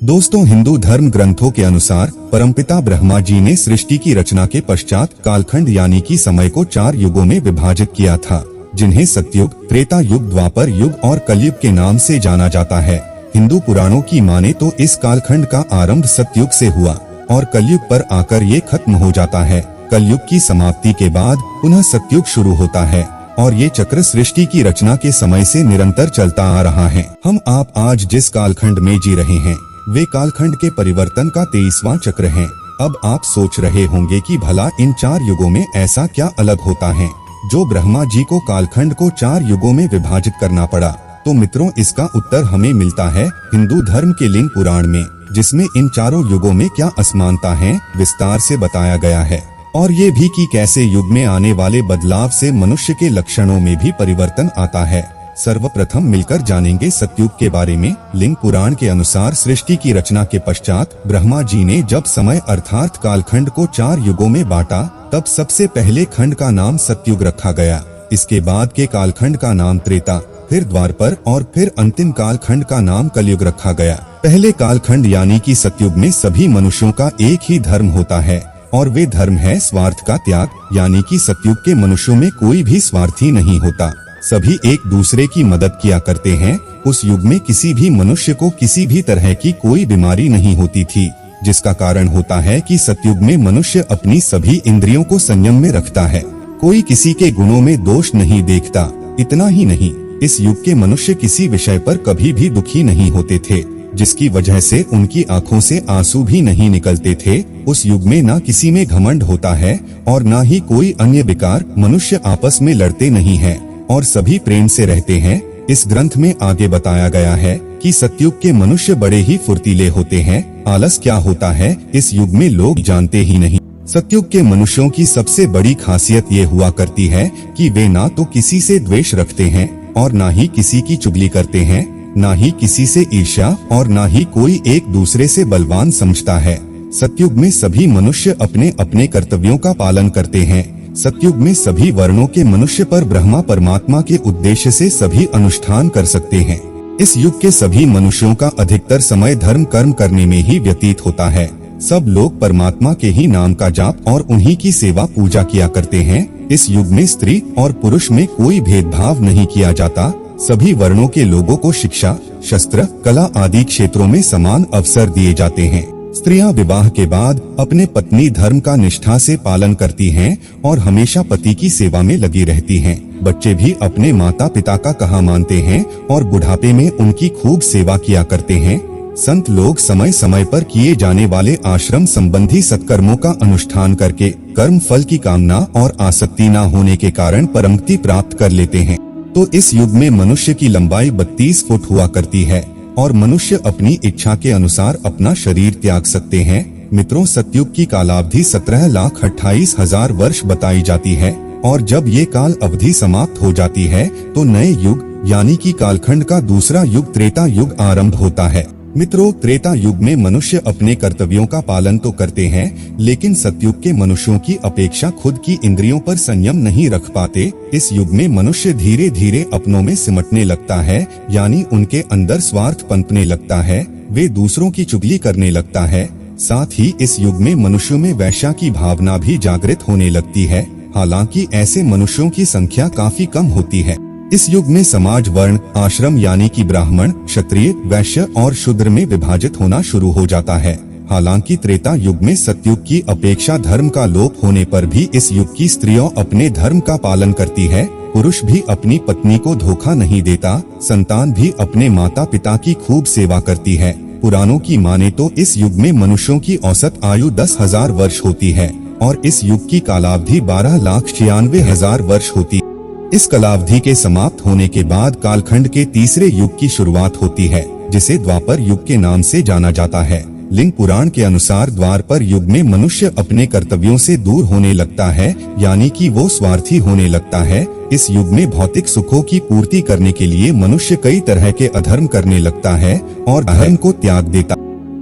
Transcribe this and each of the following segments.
दोस्तों, हिंदू धर्म ग्रंथों के अनुसार परमपिता ब्रह्मा जी ने सृष्टि की रचना के पश्चात कालखंड यानी कि समय को 4 युगों में विभाजित किया था, जिन्हें सतयुग, त्रेता युग, द्वापर युग और कलयुग के नाम से जाना जाता है। हिंदू पुराणों की माने तो इस कालखंड का आरंभ सतयुग से हुआ और कलयुग पर आकर ये खत्म हो जाता है। कलयुग की समाप्ति के बाद पुनः सतयुग शुरू होता है और ये चक्र सृष्टि की रचना के समय से निरंतर चलता आ रहा है। हम आप आज जिस कालखंड में जी रहे हैं वे कालखंड के परिवर्तन का 23वां चक्र है। अब आप सोच रहे होंगे कि भला इन 4 युगों में ऐसा क्या अलग होता है जो ब्रह्मा जी को कालखंड को 4 युगों में विभाजित करना पड़ा। तो मित्रों, इसका उत्तर हमें मिलता है हिंदू धर्म के लिंग पुराण में, जिसमें इन चारों युगों में क्या असमानता है विस्तार से बताया गया है, और ये भी कि कैसे युग में आने वाले बदलाव से मनुष्य के लक्षणों में भी परिवर्तन आता है। सर्वप्रथम मिलकर जानेंगे सतयुग के बारे में। लिंग पुराण के अनुसार सृष्टि की रचना के पश्चात ब्रह्मा जी ने जब समय अर्थात कालखंड को 4 युगों में बांटा, तब सबसे पहले खंड का नाम सतयुग रखा गया। इसके बाद के कालखंड का नाम त्रेता, फिर द्वापर और फिर अंतिम कालखंड का नाम कलयुग रखा गया। पहले कालखंड यानी कि सतयुग में सभी मनुष्यों का एक ही धर्म होता है और वे धर्म है स्वार्थ का त्याग, यानी कि सतयुग के मनुष्यों में कोई भी स्वार्थी नहीं होता, सभी एक दूसरे की मदद किया करते हैं। उस युग में किसी भी मनुष्य को किसी भी तरह की कोई बीमारी नहीं होती थी, जिसका कारण होता है कि सतयुग में मनुष्य अपनी सभी इंद्रियों को संयम में रखता है, कोई किसी के गुणों में दोष नहीं देखता। इतना ही नहीं, इस युग के मनुष्य किसी विषय पर कभी भी दुखी नहीं होते थे, जिसकी वजह से उनकी आंखों से आंसू भी नहीं निकलते थे। उस युग में ना किसी में घमंड होता है और ना ही कोई अन्य विकार। मनुष्य आपस में लड़ते नहीं है और सभी प्रेम से रहते हैं। इस ग्रंथ में आगे बताया गया है कि सतयुग के मनुष्य बड़े ही फुर्तीले होते हैं। आलस क्या होता है इस युग में लोग जानते ही नहीं। सतयुग के मनुष्यों की सबसे बड़ी खासियत ये हुआ करती है कि वे ना तो किसी से द्वेष रखते हैं और ना ही किसी की चुगली करते हैं, ना ही किसी से ईर्ष्या और ना ही कोई एक दूसरे से बलवान समझता है। सतयुग में सभी मनुष्य अपने अपने कर्तव्यों का पालन करते हैं। सतयुग में सभी वर्णों के मनुष्य पर ब्रह्मा परमात्मा के उद्देश्य से सभी अनुष्ठान कर सकते हैं। इस युग के सभी मनुष्यों का अधिकतर समय धर्म कर्म करने में ही व्यतीत होता है। सब लोग परमात्मा के ही नाम का जाप और उन्हीं की सेवा पूजा किया करते हैं। इस युग में स्त्री और पुरुष में कोई भेदभाव नहीं किया जाता। सभी वर्णों के लोगों को शिक्षा, शस्त्र, कला आदि क्षेत्रों में समान अवसर दिए जाते हैं। स्त्रियां विवाह के बाद अपने पत्नी धर्म का निष्ठा से पालन करती हैं और हमेशा पति की सेवा में लगी रहती हैं। बच्चे भी अपने माता पिता का कहा मानते हैं और बुढ़ापे में उनकी खूब सेवा किया करते हैं। संत लोग समय समय पर किए जाने वाले आश्रम संबंधी सत्कर्मों का अनुष्ठान करके कर्म फल की कामना और आसक्ति न होने के कारण परमगति प्राप्त कर लेते हैं। तो इस युग में मनुष्य की लंबाई 32 फुट हुआ करती है और मनुष्य अपनी इच्छा के अनुसार अपना शरीर त्याग सकते हैं। मित्रों, सतयुग की कालावधि 17,28,000 वर्ष बताई जाती है और जब ये काल अवधि समाप्त हो जाती है तो नए युग यानी कि कालखंड का दूसरा युग त्रेता युग आरंभ होता है। मित्रों, त्रेता युग में मनुष्य अपने कर्तव्यों का पालन तो करते हैं, लेकिन सतयुग के मनुष्यों की अपेक्षा खुद की इंद्रियों पर संयम नहीं रख पाते। इस युग में मनुष्य धीरे धीरे अपनों में सिमटने लगता है, यानी उनके अंदर स्वार्थ पनपने लगता है, वे दूसरों की चुगली करने लगता है। साथ ही इस युग में मनुष्यों में वैश्या की भावना भी जागृत होने लगती है। हालांकि ऐसे मनुष्यों की संख्या काफी कम होती है। इस युग में समाज वर्ण आश्रम यानी कि ब्राह्मण, क्षत्रिय, वैश्य और शूद्र में विभाजित होना शुरू हो जाता है। हालांकि त्रेता युग में सतयुग की अपेक्षा धर्म का लोप होने पर भी इस युग की स्त्रियों अपने धर्म का पालन करती है। पुरुष भी अपनी पत्नी को धोखा नहीं देता। संतान भी अपने माता पिता की खूब सेवा करती है। पुराणों की माने तो इस युग में मनुष्यों की औसत आयु 10,000 वर्ष होती है और इस युग की कालावधि 12,96,000 वर्ष होती है। इस कालावधि के समाप्त होने के बाद कालखंड के तीसरे युग की शुरुआत होती है, जिसे द्वापर युग के नाम से जाना जाता है। लिंग पुराण के अनुसार द्वापर युग में मनुष्य अपने कर्तव्यों से दूर होने लगता है, यानी कि वो स्वार्थी होने लगता है। इस युग में भौतिक सुखों की पूर्ति करने के लिए मनुष्य कई तरह के अधर्म करने लगता है और धर्म को त्याग देता।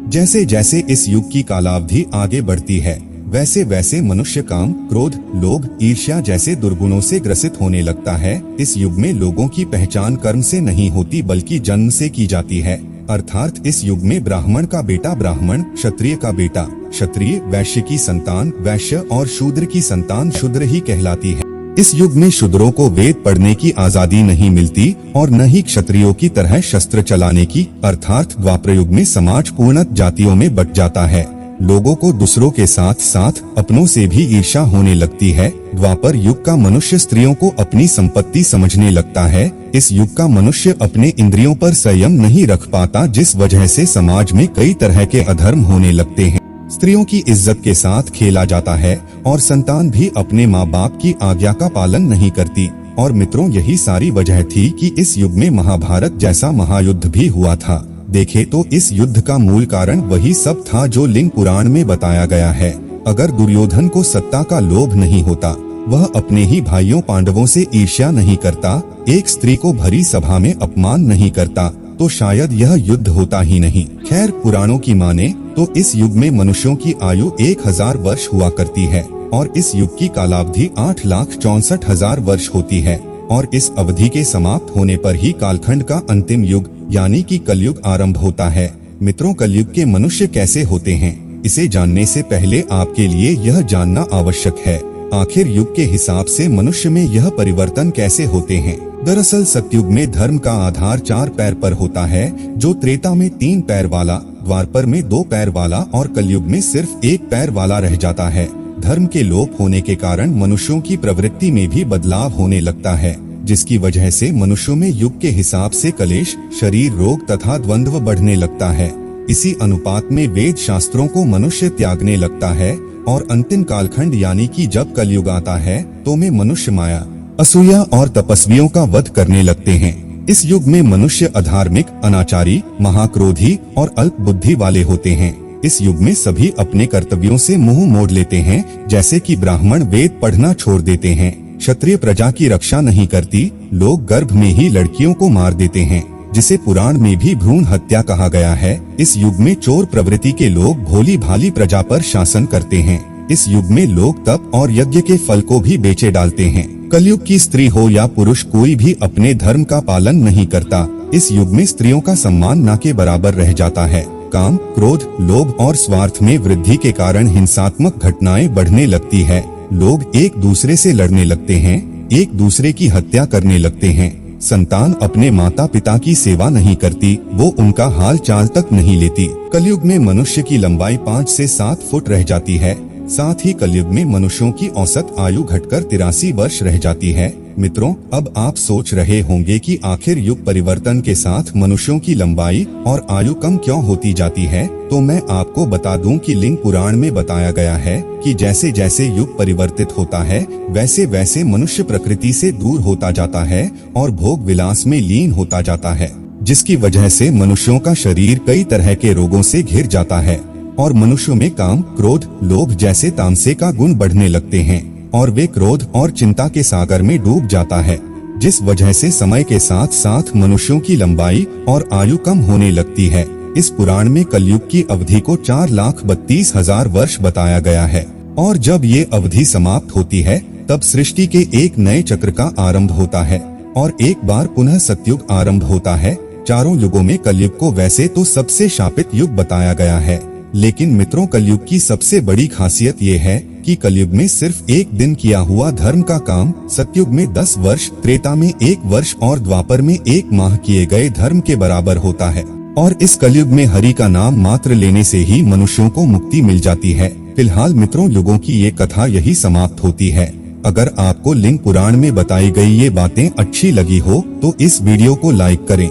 जैसे जैसे इस युग की कालावधि आगे बढ़ती है, वैसे वैसे मनुष्य काम, क्रोध, लोभ, ईर्ष्या जैसे दुर्गुणों से ग्रसित होने लगता है। इस युग में लोगों की पहचान कर्म से नहीं होती बल्कि जन्म से की जाती है। अर्थात इस युग में ब्राह्मण का बेटा ब्राह्मण, क्षत्रिय का बेटा क्षत्रिय, वैश्य की संतान वैश्य और शूद्र की संतान शूद्र ही कहलाती है। इस युग में शूद्रों को वेद पढ़ने की आजादी नहीं मिलती और न ही क्षत्रियों की तरह शस्त्र चलाने की, अर्थात द्वापर युग में समाज पूर्णतः जातियों में बंट जाता है। लोगों को दूसरों के साथ साथ अपनों से भी ईर्ष्या होने लगती है। द्वापर युग का मनुष्य स्त्रियों को अपनी संपत्ति समझने लगता है। इस युग का मनुष्य अपने इंद्रियों पर संयम नहीं रख पाता, जिस वजह से समाज में कई तरह के अधर्म होने लगते हैं। स्त्रियों की इज्जत के साथ खेला जाता है और संतान भी अपने माँ बाप की आज्ञा का पालन नहीं करती। और मित्रों, यही सारी वजह थी कि इस युग में महाभारत जैसा महायुद्ध भी हुआ था। देखे तो इस युद्ध का मूल कारण वही सब था जो लिंग पुराण में बताया गया है। अगर दुर्योधन को सत्ता का लोभ नहीं होता, वह अपने ही भाइयों पांडवों से ईर्ष्या नहीं करता, एक स्त्री को भरी सभा में अपमान नहीं करता, तो शायद यह युद्ध होता ही नहीं। खैर, पुराणों की माने तो इस युग में मनुष्यों की आयु 1000 वर्ष हुआ करती है और इस युग की कालावधि 8,64,000 वर्ष होती है। और इस अवधि के समाप्त होने पर ही कालखंड का अंतिम युग यानी कि कलयुग आरंभ होता है। मित्रों, कलयुग के मनुष्य कैसे होते हैं, इसे जानने से पहले आपके लिए यह जानना आवश्यक है, आखिर युग के हिसाब से मनुष्य में यह परिवर्तन कैसे होते हैं। दरअसल सतयुग में धर्म का आधार 4 पैर पर होता है, जो त्रेता में 3 पैर वाला, द्वापर में 2 पैर वाला और कलयुग में सिर्फ 1 पैर वाला रह जाता है। धर्म के लोप होने के कारण मनुष्यों की प्रवृत्ति में भी बदलाव होने लगता है, जिसकी वजह से मनुष्यों में युग के हिसाब से कलेश, शरीर रोग तथा द्वंद्व बढ़ने लगता है। इसी अनुपात में वेद शास्त्रों को मनुष्य त्यागने लगता है और अंतिम कालखंड यानी कि जब कलयुग आता है तो में मनुष्य माया, असूया और तपस्वियों का वध करने लगते हैं। इस युग में मनुष्य अधार्मिक, अनाचारी, महाक्रोधी और अल्प बुद्धि वाले होते हैं। इस युग में सभी अपने कर्तव्यों से मुंह मोड़ लेते हैं, जैसे कि ब्राह्मण वेद पढ़ना छोड़ देते हैं, क्षत्रिय प्रजा की रक्षा नहीं करती, लोग गर्भ में ही लड़कियों को मार देते हैं, जिसे पुराण में भी भ्रूण हत्या कहा गया है। इस युग में चोर प्रवृत्ति के लोग भोली भाली प्रजा पर शासन करते हैं। इस युग में लोग तप और यज्ञ के फल को भी बेचे डालते हैं। कलयुग की स्त्री हो या पुरुष, कोई भी अपने धर्म का पालन नहीं करता। इस युग में स्त्रियों का सम्मान न के बराबर रह जाता है। काम, क्रोध, लोभ और स्वार्थ में वृद्धि के कारण हिंसात्मक घटनाएं बढ़ने लगती है। लोग एक दूसरे से लड़ने लगते हैं, एक दूसरे की हत्या करने लगते हैं। संतान अपने माता पिता की सेवा नहीं करती, वो उनका हाल चाल तक नहीं लेती। कलयुग में मनुष्य की लंबाई 5 से 7 फुट रह जाती है। साथ ही कलयुग में मनुष्यों की औसत आयु घटकर 83 वर्ष रह जाती है। मित्रों, अब आप सोच रहे होंगे कि आखिर युग परिवर्तन के साथ मनुष्यों की लंबाई और आयु कम क्यों होती जाती है। तो मैं आपको बता दूं कि लिंग पुराण में बताया गया है कि जैसे जैसे युग परिवर्तित होता है, वैसे वैसे मनुष्य प्रकृति से दूर होता जाता है और भोग विलास में लीन होता जाता है, जिसकी वजह से मनुष्यों का शरीर कई तरह के रोगों से घिर जाता है और मनुष्यों में काम, क्रोध, लोभ जैसे तामसे का गुण बढ़ने लगते हैं और वे क्रोध और चिंता के सागर में डूब जाता है, जिस वजह से समय के साथ साथ मनुष्यों की लंबाई और आयु कम होने लगती है। इस पुराण में कलयुग की अवधि को 4,32,000 वर्ष बताया गया है और जब ये अवधि समाप्त होती है तब सृष्टि के एक नए चक्र का आरंभ होता है और एक बार पुनः सतयुग आरंभ होता है। चारों युगों में कलयुग को वैसे तो सबसे शापित युग बताया गया है, लेकिन मित्रों, कलयुग की सबसे बड़ी खासियत ये है कि कलयुग में सिर्फ एक दिन किया हुआ धर्म का काम सतयुग में 10 वर्ष, त्रेता में 1 वर्ष और द्वापर में 1 माह किए गए धर्म के बराबर होता है। और इस कलयुग में हरि का नाम मात्र लेने से ही मनुष्यों को मुक्ति मिल जाती है। फिलहाल मित्रों, युगों की ये कथा यही समाप्त होती है। अगर आपको लिंग पुराण में बताई गई ये बातें अच्छी लगी हो तो इस वीडियो को लाइक करें।